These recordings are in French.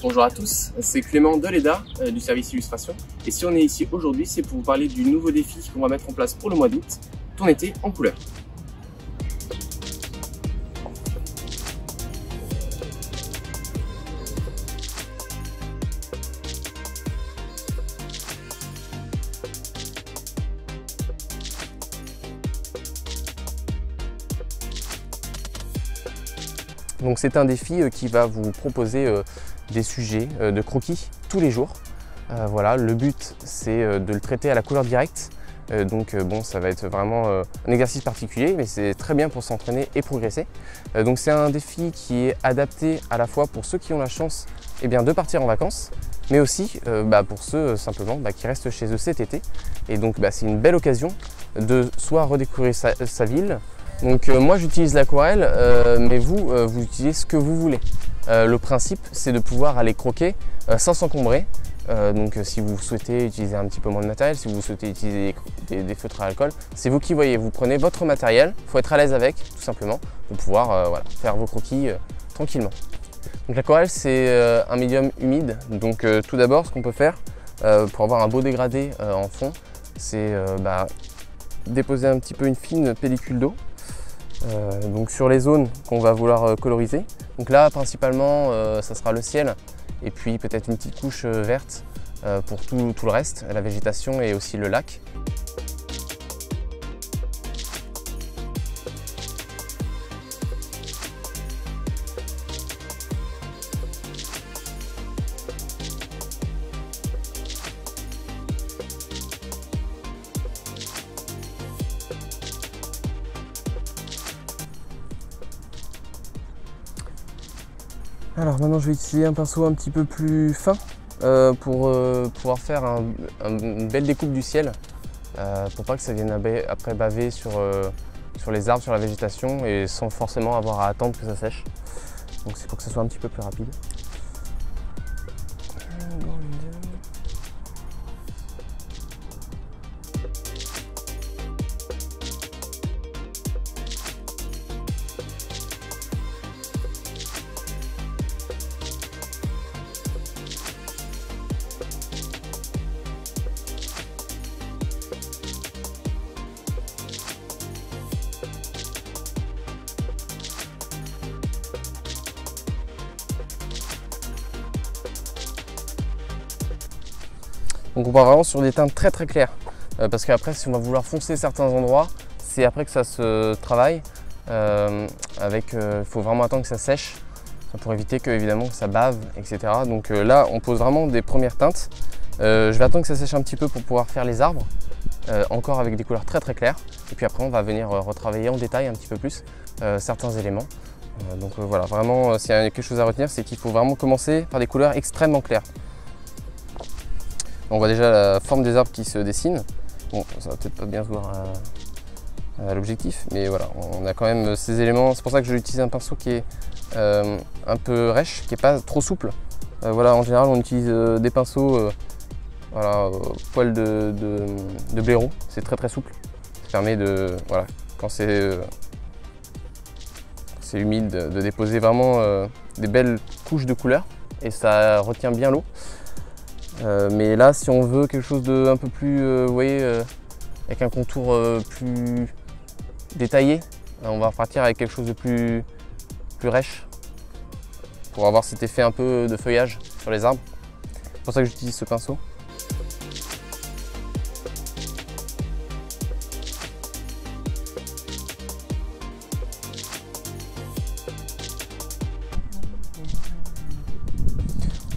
Bonjour à tous, c'est Clément de l'EDA du service illustration. Et si on est ici aujourd'hui, c'est pour vous parler du nouveau défi qu'on va mettre en place pour le mois d'août, ton été en couleur. Donc c'est un défi qui va vous proposer des sujets de croquis tous les jours. Voilà, le but c'est de le traiter à la couleur directe. Bon, ça va être vraiment un exercice particulier, mais c'est très bien pour s'entraîner et progresser. Donc c'est un défi qui est adapté à la fois pour ceux qui ont la chance de partir en vacances, mais aussi pour ceux simplement qui restent chez eux cet été. Et donc c'est une belle occasion de soit redécouvrir sa ville. Donc moi j'utilise l'aquarelle, mais vous utilisez ce que vous voulez. Le principe c'est de pouvoir aller croquer sans s'encombrer. Donc si vous souhaitez utiliser un petit peu moins de matériel, si vous souhaitez utiliser des feutres à alcool, c'est vous qui voyez. Vous prenez votre matériel, il faut être à l'aise avec tout simplement pour pouvoir faire vos croquis tranquillement. Donc l'aquarelle c'est un médium humide, donc tout d'abord ce qu'on peut faire pour avoir un beau dégradé en fond, c'est déposer un petit peu une fine pellicule d'eau. Donc sur les zones qu'on va vouloir coloriser. Donc là principalement ça sera le ciel et puis peut-être une petite couche verte pour tout le reste, la végétation et aussi le lac. Alors maintenant je vais utiliser un pinceau un petit peu plus fin pour pouvoir faire une belle découpe du ciel pour pas que ça vienne après baver sur les arbres, sur la végétation et sans forcément avoir à attendre que ça sèche. Donc c'est pour que ça soit un petit peu plus rapide. Donc on part vraiment sur des teintes très claires parce qu'après si on va vouloir foncer certains endroits, c'est après que ça se travaille il faut vraiment attendre que ça sèche pour éviter que évidemment que ça bave, etc. Donc là on pose vraiment des premières teintes. Je vais attendre que ça sèche un petit peu pour pouvoir faire les arbres encore avec des couleurs très claires et puis après on va venir retravailler en détail un petit peu plus certains éléments. Voilà, vraiment s'il y a quelque chose à retenir, c'est qu'il faut vraiment commencer par des couleurs extrêmement claires. On voit déjà la forme des arbres qui se dessinent. Bon, ça va peut-être pas bien se voir à l'objectif, mais voilà, on a quand même ces éléments. C'est pour ça que je vais utiliser un pinceau qui est un peu rêche, qui n'est pas trop souple. Voilà, en général, on utilise des pinceaux poil de blaireau. C'est très souple. Ça permet de, voilà, quand c'est humide, de déposer vraiment des belles couches de couleurs et ça retient bien l'eau. Mais là, si on veut quelque chose de un peu plus, vous voyez, avec un contour plus détaillé, on va repartir avec quelque chose de plus rêche pour avoir cet effet un peu de feuillage sur les arbres. C'est pour ça que j'utilise ce pinceau.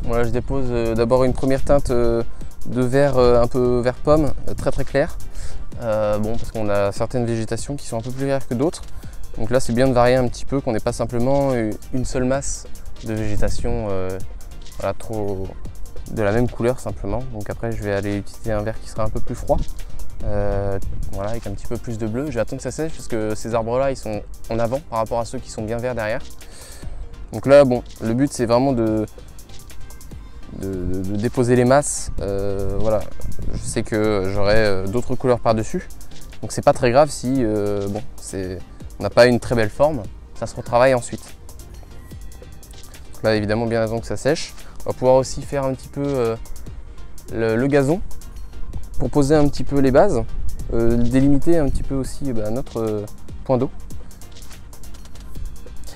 Voilà, je dépose d'abord une première teinte de vert un peu vert pomme, très clair. Parce qu'on a certaines végétations qui sont un peu plus claires que d'autres. Donc là c'est bien de varier un petit peu, qu'on n'ait pas simplement une seule masse de végétation trop de la même couleur simplement. Donc après je vais aller utiliser un vert qui sera un peu plus froid. Avec un petit peu plus de bleu. Je vais attendre que ça sèche parce que ces arbres là ils sont en avant par rapport à ceux qui sont bien verts derrière. Donc là le but c'est vraiment de déposer les masses. Voilà, je sais que j'aurai d'autres couleurs par dessus, donc c'est pas très grave si on n'a pas une très belle forme, ça se retravaille ensuite. Donc là évidemment bien avant que ça sèche. On va pouvoir aussi faire un petit peu le gazon pour poser un petit peu les bases, délimiter un petit peu aussi notre point d'eau.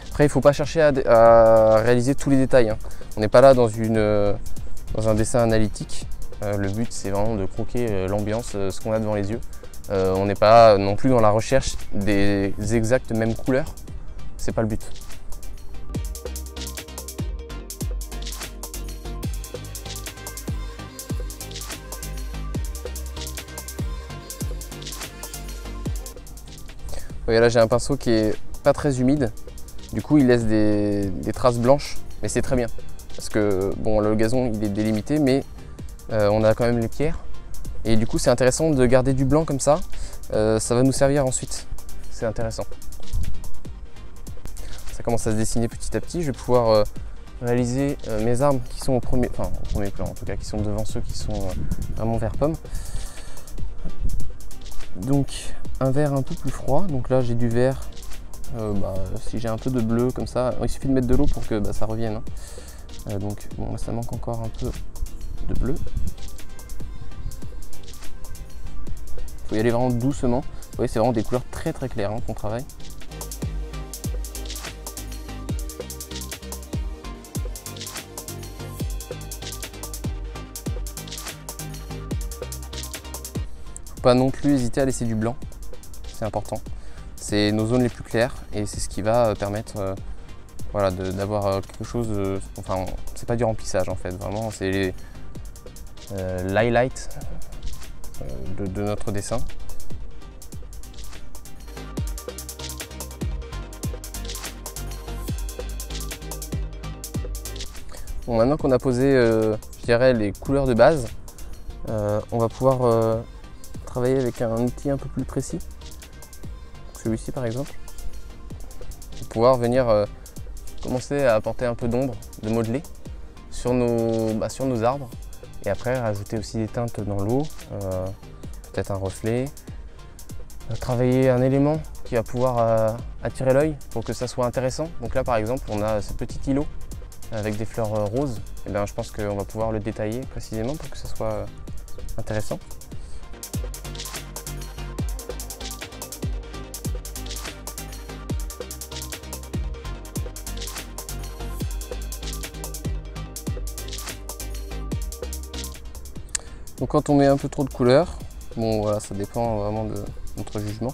Après, il ne faut pas chercher à réaliser tous les détails, hein. On n'est pas là dans un dessin analytique. Le but, c'est vraiment de croquer l'ambiance, ce qu'on a devant les yeux. On n'est pas non plus dans la recherche des exactes mêmes couleurs. C'est pas le but. Vous voyez là, j'ai un pinceau qui est pas très humide. Du coup, il laisse des traces blanches, mais c'est très bien. Parce que bon, le gazon, il est délimité, mais on a quand même les pierres. Et du coup, c'est intéressant de garder du blanc comme ça. Ça va nous servir ensuite. C'est intéressant. Ça commence à se dessiner petit à petit. Je vais pouvoir réaliser mes arbres qui sont au premier plan en tout cas, qui sont devant ceux qui sont vraiment vert pomme. Donc un vert un peu plus froid. Donc là, j'ai du vert. Si j'ai un peu de bleu comme ça, il suffit de mettre de l'eau pour que ça revienne, hein. Donc bon, là, ça manque encore un peu de bleu. Il faut y aller vraiment doucement. Vous voyez, c'est vraiment des couleurs très très claires, hein, qu'on travaille. Faut pas non plus hésiter à laisser du blanc, c'est important. C'est nos zones les plus claires et c'est ce qui va permettre d'avoir quelque chose de... Enfin, c'est pas du remplissage en fait, vraiment, c'est l'highlight de notre dessin. Bon, maintenant qu'on a posé, je dirais, les couleurs de base, on va pouvoir travailler avec un outil un peu plus précis. Celui-ci par exemple, pour pouvoir venir commencer à apporter un peu d'ombre, de modeler sur nos arbres et après rajouter aussi des teintes dans l'eau, peut-être un reflet, travailler un élément qui va pouvoir attirer l'œil pour que ça soit intéressant. Donc là par exemple on a ce petit îlot avec des fleurs roses, et bien je pense qu'on va pouvoir le détailler précisément pour que ça soit intéressant. Donc quand on met un peu trop de couleurs, bon voilà, ça dépend vraiment de notre jugement,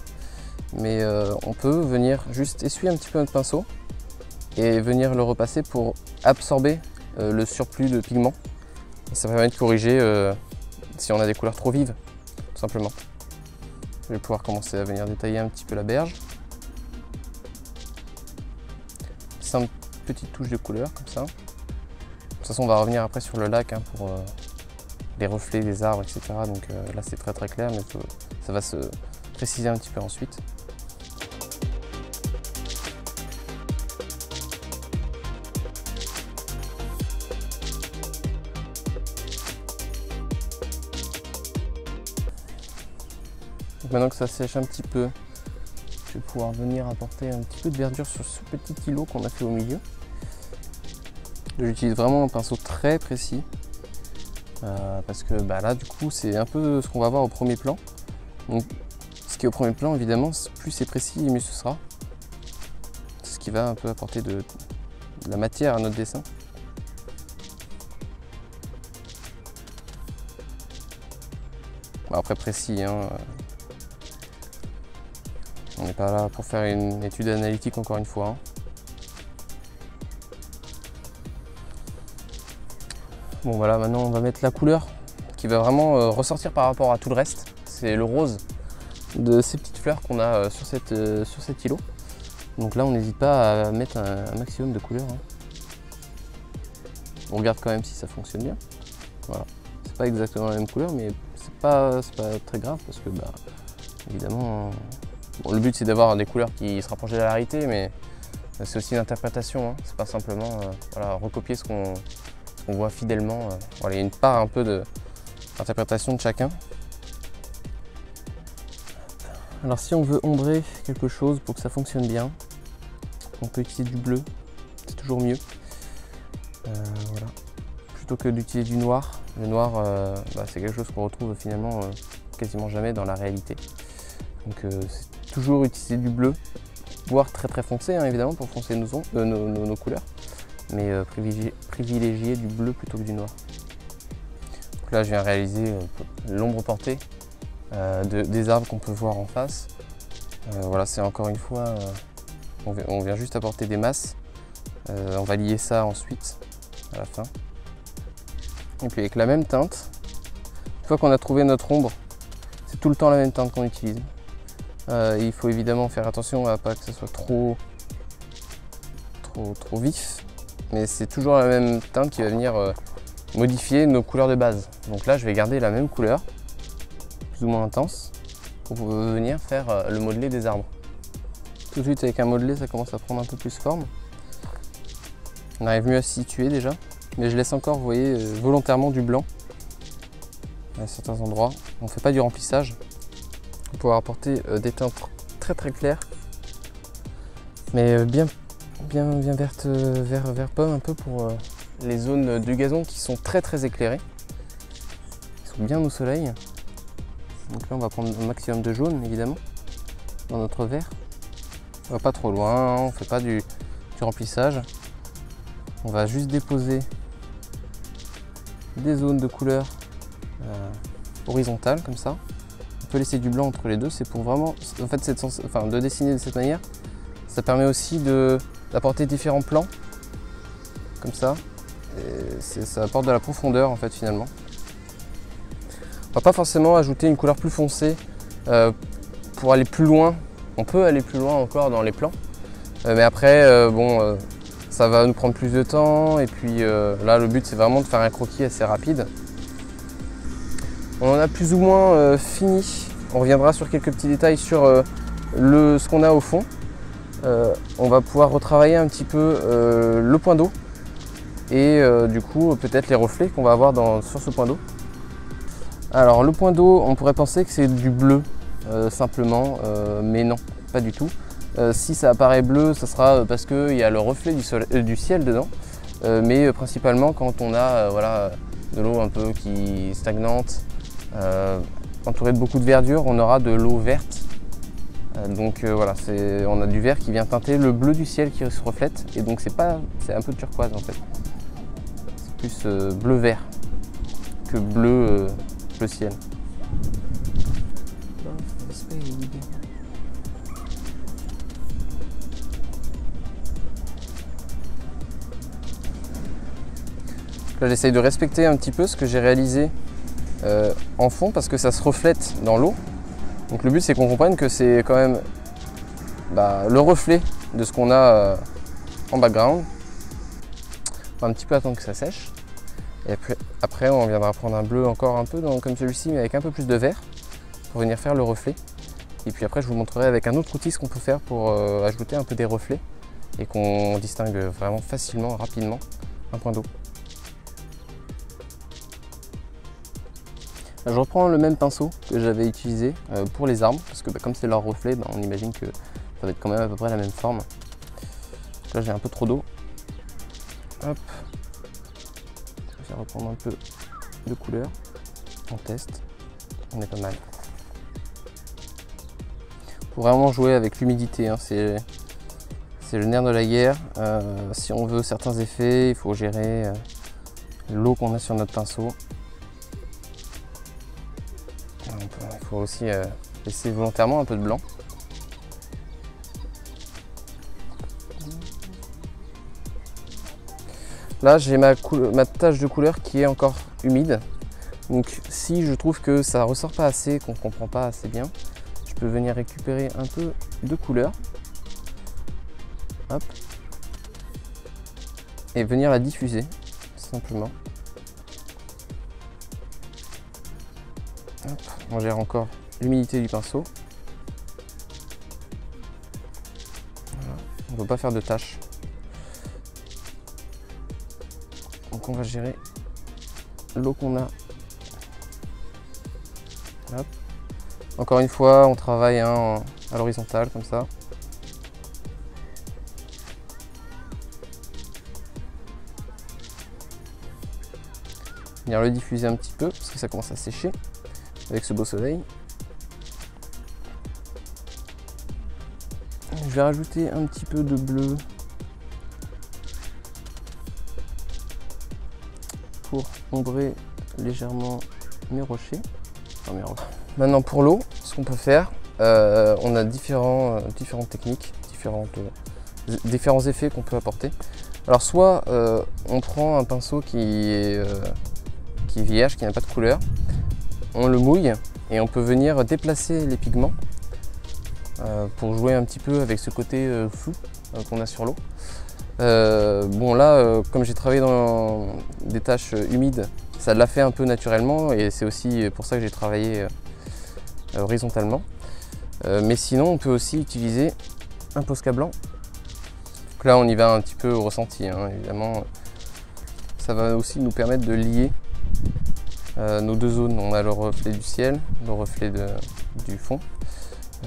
mais on peut venir juste essuyer un petit peu notre pinceau et venir le repasser pour absorber le surplus de pigments. Et ça permet de corriger si on a des couleurs trop vives, tout simplement. Je vais pouvoir commencer à venir détailler un petit peu la berge. Simple petite touche de couleur comme ça. De toute façon on va revenir après sur le lac, hein, pour les reflets des arbres, etc. Donc là c'est très très clair, mais ça va se préciser un petit peu ensuite. Donc maintenant que ça sèche un petit peu, je vais pouvoir venir apporter un petit peu de verdure sur ce petit îlot qu'on a fait au milieu. J'utilise vraiment un pinceau très précis. Parce que là du coup c'est un peu ce qu'on va voir au premier plan. Donc ce qui est au premier plan évidemment, plus c'est précis mieux ce sera. C'est ce qui va un peu apporter de la matière à notre dessin. Bon, après précis, hein, on n'est pas là pour faire une étude analytique encore une fois, hein. Bon voilà, maintenant on va mettre la couleur qui va vraiment ressortir par rapport à tout le reste. C'est le rose de ces petites fleurs qu'on a sur cet îlot. Donc là on n'hésite pas à mettre un maximum de couleurs, hein. On regarde quand même si ça fonctionne bien. Voilà. C'est pas exactement la même couleur, mais c'est pas très grave parce que évidemment le but c'est d'avoir des couleurs qui se rapprochent de la réalité, mais c'est aussi une interprétation, hein. C'est pas simplement recopier ce qu'on voit fidèlement. Voilà, il y a une part un peu d'interprétation de chacun. Alors si on veut ombrer quelque chose pour que ça fonctionne bien, on peut utiliser du bleu, c'est toujours mieux. Voilà. plutôt que d'utiliser du noir. Le noir, c'est quelque chose qu'on retrouve finalement quasiment jamais dans la réalité. Donc c'est toujours utiliser du bleu, voire très très foncé hein, évidemment pour foncer nos couleurs, mais privilégier du bleu plutôt que du noir. Donc là je viens réaliser l'ombre portée des arbres qu'on peut voir en face. Voilà, c'est encore une fois, on vient juste apporter des masses. On va lier ça ensuite à la fin. Et puis avec la même teinte, une fois qu'on a trouvé notre ombre, c'est tout le temps la même teinte qu'on utilise. Il faut évidemment faire attention à pas que ce soit trop vif, mais c'est toujours la même teinte qui va venir modifier nos couleurs de base. Donc là je vais garder la même couleur, plus ou moins intense, pour venir faire le modelé des arbres. Tout de suite avec un modelé ça commence à prendre un peu plus forme. On arrive mieux à se situer déjà, mais je laisse encore, vous voyez, volontairement du blanc à certains endroits. On ne fait pas du remplissage pour pouvoir apporter des teintes très très claires, mais bien vertes, vert pomme un peu pour les zones du gazon qui sont très très éclairées, qui sont bien au soleil. Donc là on va prendre un maximum de jaune évidemment dans notre verre. On va pas trop loin, on ne fait pas du remplissage. On va juste déposer des zones de couleur horizontales comme ça. On peut laisser du blanc entre les deux, c'est pour vraiment, en fait, de dessiner de cette manière. Ça permet aussi d'apporter différents plans, comme ça. Et ça apporte de la profondeur en fait finalement. On va pas forcément ajouter une couleur plus foncée pour aller plus loin. On peut aller plus loin encore dans les plans, mais après, ça va nous prendre plus de temps et puis là le but c'est vraiment de faire un croquis assez rapide. On en a plus ou moins fini. On reviendra sur quelques petits détails sur ce qu'on a au fond. On va pouvoir retravailler un petit peu le point d'eau et du coup peut-être les reflets qu'on va avoir sur ce point d'eau. Alors le point d'eau, on pourrait penser que c'est du bleu simplement, mais non, pas du tout. Si ça apparaît bleu, ça sera parce qu'il y a le reflet du ciel dedans, mais principalement quand on a de l'eau un peu qui stagnante, entourée de beaucoup de verdure, on aura de l'eau verte. Donc on a du vert qui vient teinter le bleu du ciel qui se reflète, et donc c'est un peu turquoise en fait. C'est plus bleu-vert que bleu ciel. Là j'essaye de respecter un petit peu ce que j'ai réalisé en fond parce que ça se reflète dans l'eau. Donc le but c'est qu'on comprenne que c'est quand même le reflet de ce qu'on a en background. On va un petit peu attendre que ça sèche. Et après on viendra prendre un bleu encore un peu comme celui-ci mais avec un peu plus de vert pour venir faire le reflet. Et puis après je vous montrerai avec un autre outil ce qu'on peut faire pour ajouter un peu des reflets et qu'on distingue vraiment facilement, rapidement un point d'eau. Je reprends le même pinceau que j'avais utilisé pour les arbres, parce que comme c'est leur reflet, on imagine que ça va être quand même à peu près la même forme. Là j'ai un peu trop d'eau. Hop. Je vais reprendre un peu de couleur. On teste. On est pas mal. Faut vraiment jouer avec l'humidité, hein. C'est le nerf de la guerre. Si on veut certains effets, il faut gérer l'eau qu'on a sur notre pinceau. Il faut aussi laisser volontairement un peu de blanc. Là j'ai ma tache de couleur qui est encore humide. Donc si je trouve que ça ressort pas assez, qu'on ne comprend pas assez bien, je peux venir récupérer un peu de couleur. Hop. Et venir la diffuser, simplement. Hop. On gère encore l'humidité du pinceau. Voilà. On ne veut pas faire de taches. Donc on va gérer l'eau qu'on a. Hop. Encore une fois, on travaille à l'horizontale comme ça. venir le diffuser un petit peu parce que ça commence à sécher avec ce beau soleil. Je vais rajouter un petit peu de bleu pour ombrer légèrement mes rochers. Enfin, mes rochers. Maintenant pour l'eau, ce qu'on peut faire, on a différentes techniques, différents effets qu'on peut apporter. Alors soit on prend un pinceau qui est vierge, qui n'a pas de couleur, on le mouille et on peut venir déplacer les pigments pour jouer un petit peu avec ce côté flou qu'on a sur l'eau. Bon là, comme j'ai travaillé dans des tâches humides, ça l'a fait un peu naturellement et c'est aussi pour ça que j'ai travaillé horizontalement. Mais sinon, on peut aussi utiliser un Posca blanc. Donc là, on y va un petit peu au ressenti, hein, évidemment. Ça va aussi nous permettre de lier nos deux zones. On a le reflet du ciel, le reflet du fond.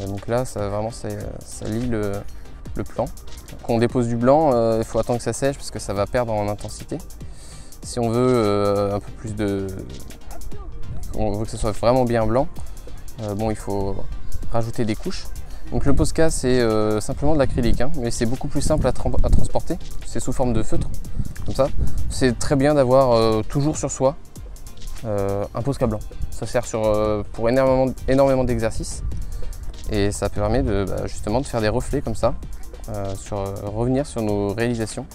Donc là, ça lie le plan. Quand on dépose du blanc, il faut attendre que ça sèche parce que ça va perdre en intensité. Si on veut un peu plus on veut que ce soit vraiment bien blanc, bon, il faut rajouter des couches. Donc le Posca, c'est simplement de l'acrylique, hein, mais c'est beaucoup plus simple à transporter. C'est sous forme de feutre, comme ça. C'est très bien d'avoir toujours sur soi un Posca blanc. Ça sert pour énormément d'exercices et ça permet justement de faire des reflets comme ça, revenir sur nos réalisations.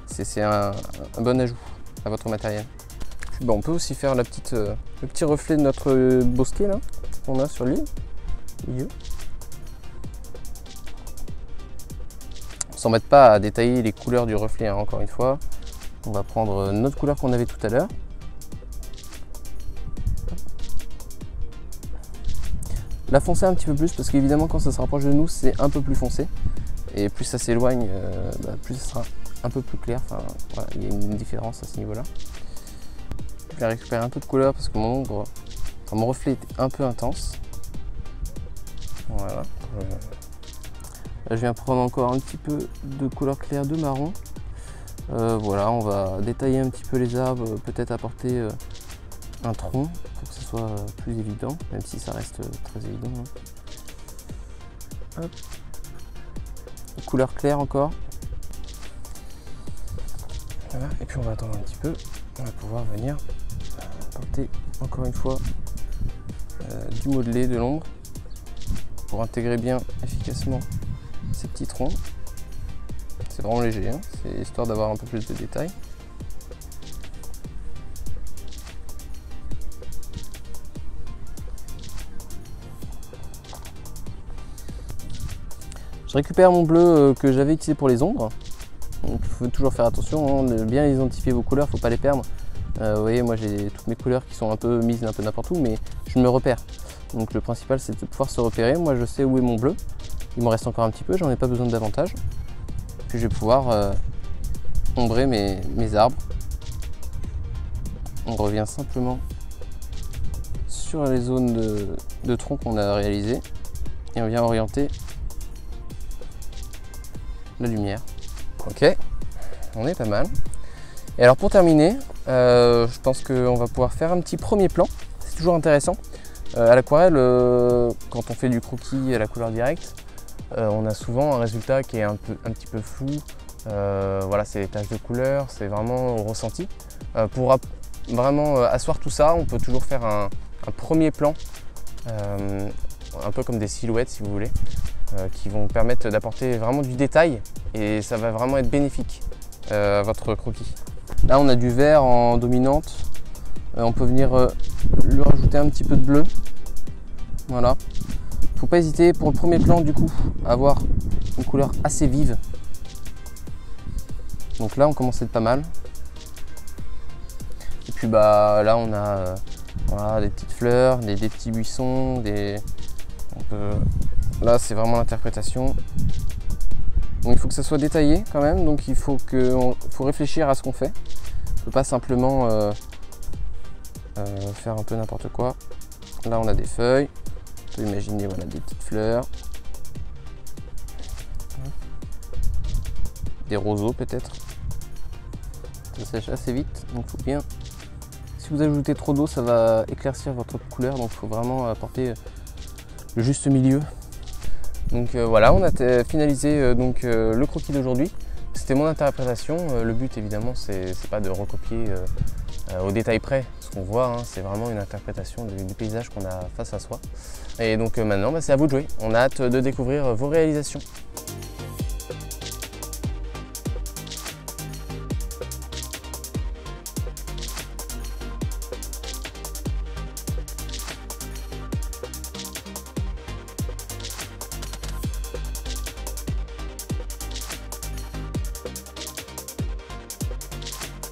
C'est un bon ajout à votre matériel. Puis, on peut aussi faire le petit reflet de notre bosquet là qu'on a sur l'île. On s'embête pas à détailler les couleurs du reflet, hein, encore une fois. On va prendre notre couleur qu'on avait tout à l'heure. La foncer un petit peu plus parce qu'évidemment quand ça se rapproche de nous c'est un peu plus foncé. Et plus ça s'éloigne, plus ça sera un peu plus clair. Enfin, voilà, il y a une différence à ce niveau-là. Je vais récupérer un peu de couleur parce que mon reflet était un peu intense. Voilà. Là, je viens prendre encore un petit peu de couleur claire de marron. Voilà, on va détailler un petit peu les arbres, peut-être apporter un tronc pour que ce soit plus évident, même si ça reste très évident. Hein. Hop. Couleur claire encore. Voilà. Et puis on va attendre un petit peu. On va pouvoir venir apporter encore une fois du modelé, de l'ombre pour intégrer bien efficacement ces petits troncs. C'est vraiment léger, hein, c'est histoire d'avoir un peu plus de détails. Je récupère mon bleu que j'avais utilisé pour les ombres. Donc il faut toujours faire attention, hein, de bien identifier vos couleurs, il ne faut pas les perdre. Vous voyez, moi j'ai toutes mes couleurs qui sont un peu mises un peu n'importe où, mais je me repère. Donc le principal c'est de pouvoir se repérer. Moi je sais où est mon bleu. Il m'en reste encore un petit peu, j'en ai pas besoin de davantage. Puis je vais pouvoir ombrer mes arbres. On revient simplement sur les zones de tronc qu'on a réalisées et on vient orienter la lumière. Ok, on est pas mal. Et alors pour terminer, je pense qu'on va pouvoir faire un petit premier plan. C'est toujours intéressant. À l'aquarelle, quand on fait du croquis à la couleur directe, on a souvent un résultat qui est un petit peu flou. Voilà, c'est les taches de couleur, c'est vraiment au ressenti. Pour vraiment asseoir tout ça, on peut toujours faire un premier plan, un peu comme des silhouettes si vous voulez, qui vont permettre d'apporter vraiment du détail et ça va vraiment être bénéfique à votre croquis. Là on a du vert en dominante, on peut venir lui rajouter un petit peu de bleu. Voilà. Faut pas hésiter pour le premier plan du coup à avoir une couleur assez vive. Donc là on commence à être pas mal. Et puis là on a voilà, des petites fleurs, des petits buissons, là c'est vraiment l'interprétation. Donc il faut que ça soit détaillé quand même, donc il faut réfléchir à ce qu'on fait. On ne peut pas simplement faire un peu n'importe quoi. Là on a des feuilles, on peut imaginer voilà, des petites fleurs, des roseaux peut-être. Ça sèche assez vite, donc il faut bien si vous ajoutez trop d'eau, ça va éclaircir votre couleur, donc il faut vraiment apporter le juste milieu. Donc voilà, on a finalisé le croquis d'aujourd'hui. C'était mon interprétation. Le but évidemment, c'est pas de recopier au détail près ce qu'on voit, hein. C'est vraiment une interprétation du paysage qu'on a face à soi. Et donc maintenant, c'est à vous de jouer. On a hâte de découvrir vos réalisations.